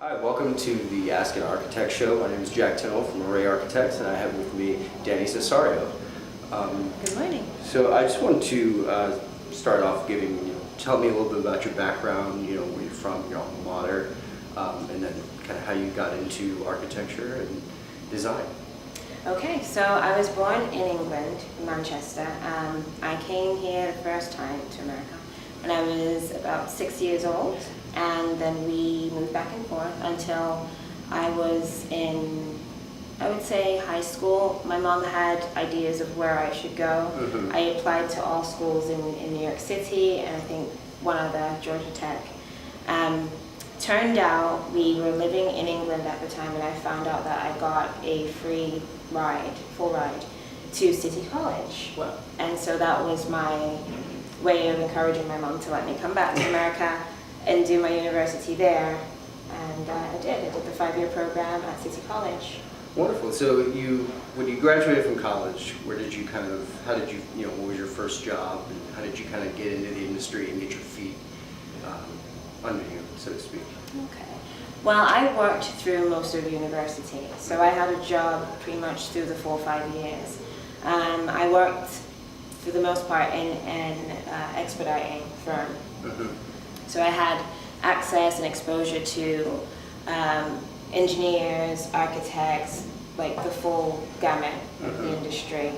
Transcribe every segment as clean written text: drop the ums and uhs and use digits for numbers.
Hi, welcome to the Ask an Architect show. My name is Jack Tintle from Array Architects, and I have with me Danei Cesario. Good morning. So I just wanted to start off tell me a little bit about your background, where you're from, your alma mater, and then kind of how you got into architecture and design. Okay, so I was born in England, Manchester. I came here the first time to America when I was about 6 years old, and then we moved back and forth until I was in, I would say, high school. My mom had ideas of where I should go. Mm-hmm. I applied to all schools in New York City, and I think one other, Georgia Tech. Turned out we were living in England at the time, and I found out that I got a free ride, full ride, to City College. Wow. And so that was my way of encouraging my mom to let me come back to America and do my university there. And I did the 5-year program at City College. Wonderful. So when you graduated from college, what was your first job, and how did you kind of get into the industry and get your feet under you, so to speak? Okay. Well, I worked through most of university, so I had a job pretty much through the 4 or 5 years. I worked, for the most part, in an expediting firm. Mm-hmm. So I had access and exposure to engineers, architects, like the full gamut of the industry.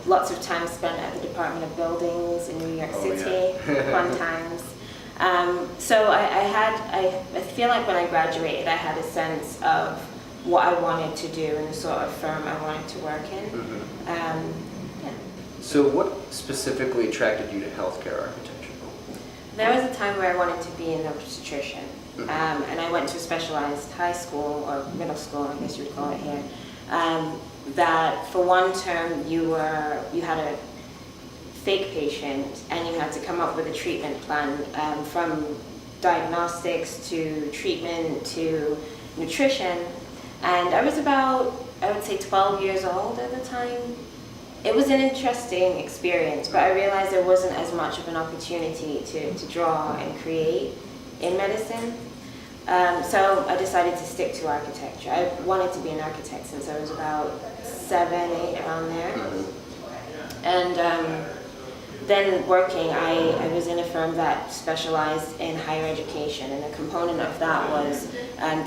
Lots of time spent at the Department of Buildings in New York City, fun times. So I feel like when I graduated, I had a sense of what I wanted to do and the sort of firm I wanted to work in. Mm-hmm. Yeah. So what specifically attracted you to healthcare architecture? There was a time where I wanted to be an obstetrician, and I went to a specialized high school, or middle school, I guess you would call it here, that for one term you had a fake patient, and you had to come up with a treatment plan, from diagnostics to treatment to nutrition. And I was about, I would say, 12 years old at the time. It was an interesting experience, but I realized there wasn't as much of an opportunity to draw and create in medicine. So I decided to stick to architecture. I wanted to be an architect since I was about 7, 8, around there. And then working, I was in a firm that specialized in higher education, and a component of that was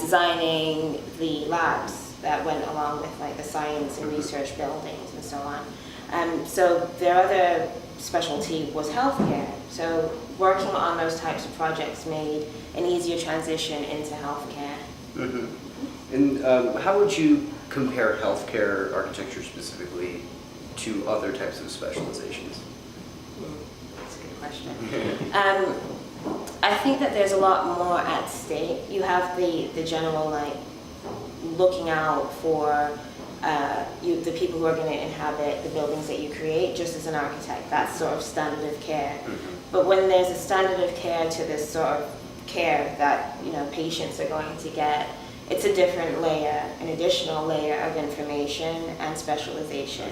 designing the labs that went along with like the science and research buildings and so on. So their other specialty was healthcare. So working on those types of projects made an easier transition into healthcare. Mm-hmm. And how would you compare healthcare architecture specifically to other types of specializations? That's a good question. I think that there's a lot more at stake. You have the general, like, looking out for the people who are going to inhabit the buildings that you create, just as an architect. That's sort of standard of care. Mm-hmm. But when there's a standard of care to this sort of care that patients are going to get, it's a different layer, an additional layer of information and specialization.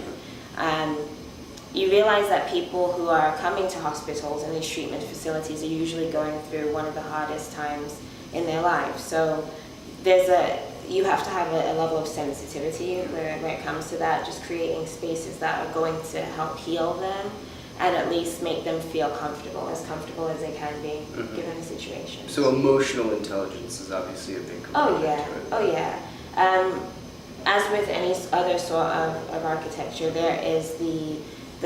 You realize that people who are coming to hospitals and these treatment facilities are usually going through one of the hardest times in their lives. So you have to have a level of sensitivity when it comes to that, just creating spaces that are going to help heal them and at least make them feel comfortable as they can be, given the situation. So emotional intelligence is obviously a big component to it. Oh yeah. As with any other sort of architecture, there is the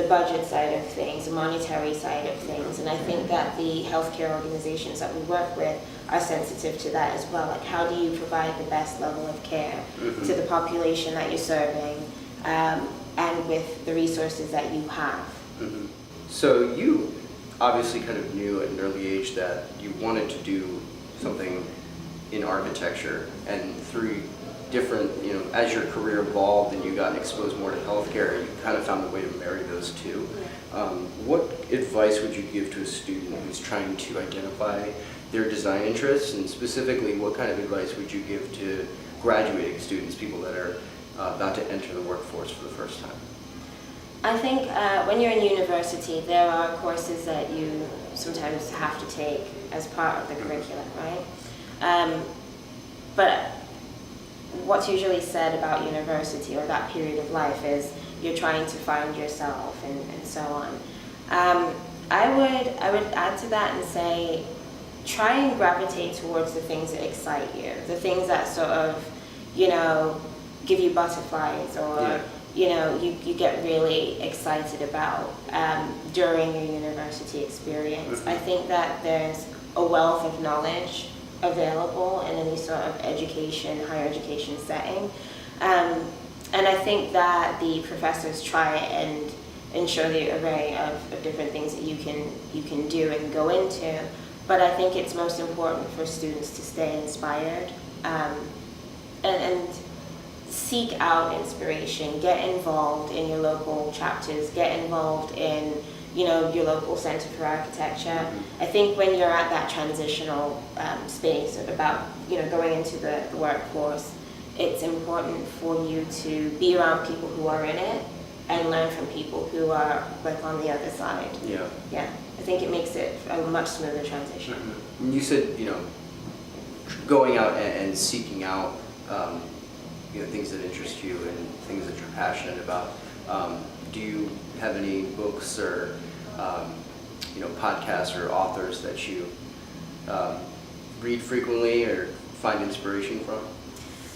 budget side of things, the monetary side of things, and I think that the healthcare organizations that we work with are sensitive to that as well. Like, how do you provide the best level of care to the population that you're serving, and with the resources that you have? Mm-hmm. So you obviously kind of knew at an early age that you wanted to do something in architecture, and through different, as your career evolved and you got exposed more to healthcare, you kind of found a way to marry those two. What advice would you give to a student who's trying to identify their design interests, and specifically what kind of advice would you give to graduating students, people that are about to enter the workforce for the first time? I think when you're in university, there are courses that you sometimes have to take as part of the curriculum, right? but what's usually said about university or that period of life is you're trying to find yourself and so on. I would add to that and say, try and gravitate towards the things that excite you, the things that sort of, give you butterflies or, you get really excited about during your university experience. Mm-hmm. I think that there's a wealth of knowledge available in any sort of higher education setting. And I think that the professors try and show the array of different things that you can do and go into. But I think it's most important for students to stay inspired and seek out inspiration. Get involved in your local chapters. Get involved in your local Center for Architecture. I think when you're at that transitional space about going into the workforce, it's important for you to be around people who are in it and learn from people who are like on the other side. Yeah. Yeah. I think it makes it a much smoother transition. Mm-hmm. You said, going out and seeking out, things that interest you and things that you're passionate about. Do you have any books or, podcasts or authors that you read frequently or find inspiration from?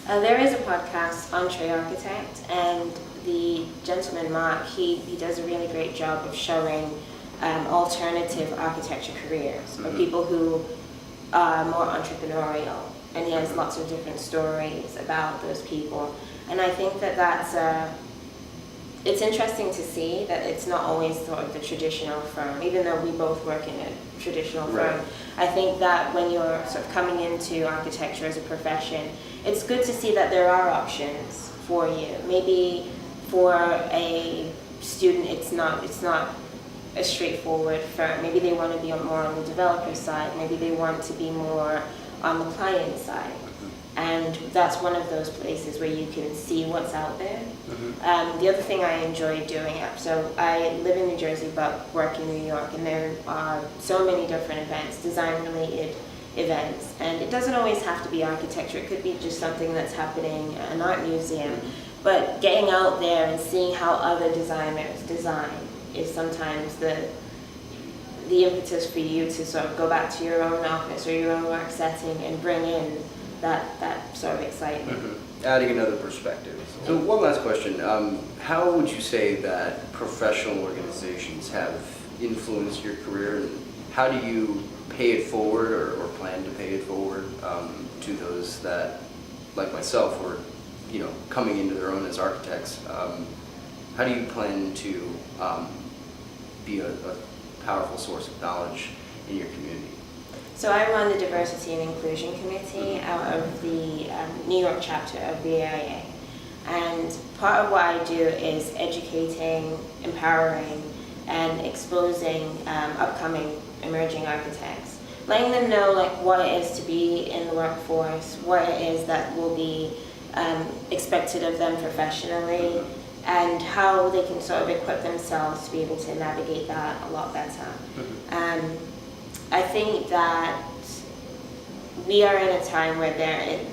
There is a podcast, Entree Architect, and the gentleman, Mark, he does a really great job of showing alternative architecture careers, or people who are more entrepreneurial, and he has lots of different stories about those people. And I think that it's interesting to see that it's not always sort of the traditional firm, even though we both work in a traditional firm. Right. I think that when you're sort of coming into architecture as a profession, it's good to see that there are options for you. Maybe for a student, it's not a straightforward firm. Maybe they want to be more on the developer side. Maybe they want to be more on the client side. And that's one of those places where you can see what's out there. Mm-hmm. The other thing I enjoy doing, so I live in New Jersey but work in New York, and there are so many different events, design-related events, and it doesn't always have to be architecture. It could be just something that's happening at an art museum. But getting out there and seeing how other designers design is sometimes the impetus for you to sort of go back to your own office or your own work setting and bring in that sort of excitement. Mm-hmm. Adding another perspective. So one last question. How would you say that professional organizations have influenced your career, and how do you pay it forward or plan to pay it forward to those that, like myself, were coming into their own as architects? How do you plan to be a powerful source of knowledge in your community? So I run the Diversity and Inclusion Committee out of the New York chapter of the AIA. And part of what I do is educating, empowering, and exposing upcoming emerging architects. Letting them know what it is to be in the workforce, what it is that will be expected of them professionally, and how they can sort of equip themselves to be able to navigate that a lot better. I think that we are in a time where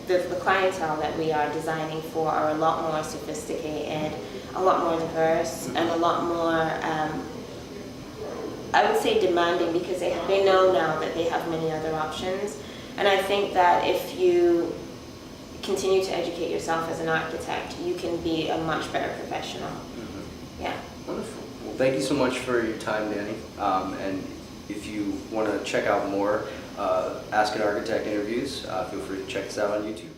the clientele that we are designing for are a lot more sophisticated, a lot more diverse, and a lot more, I would say, demanding, because they know now that they have many other options. And I think that if you continue to educate yourself as an architect, you can be a much better professional. Mm-hmm. Yeah. Wonderful. Well, thank you so much for your time, Danny. And if you want to check out more Ask an Architect interviews, feel free to check us out on YouTube.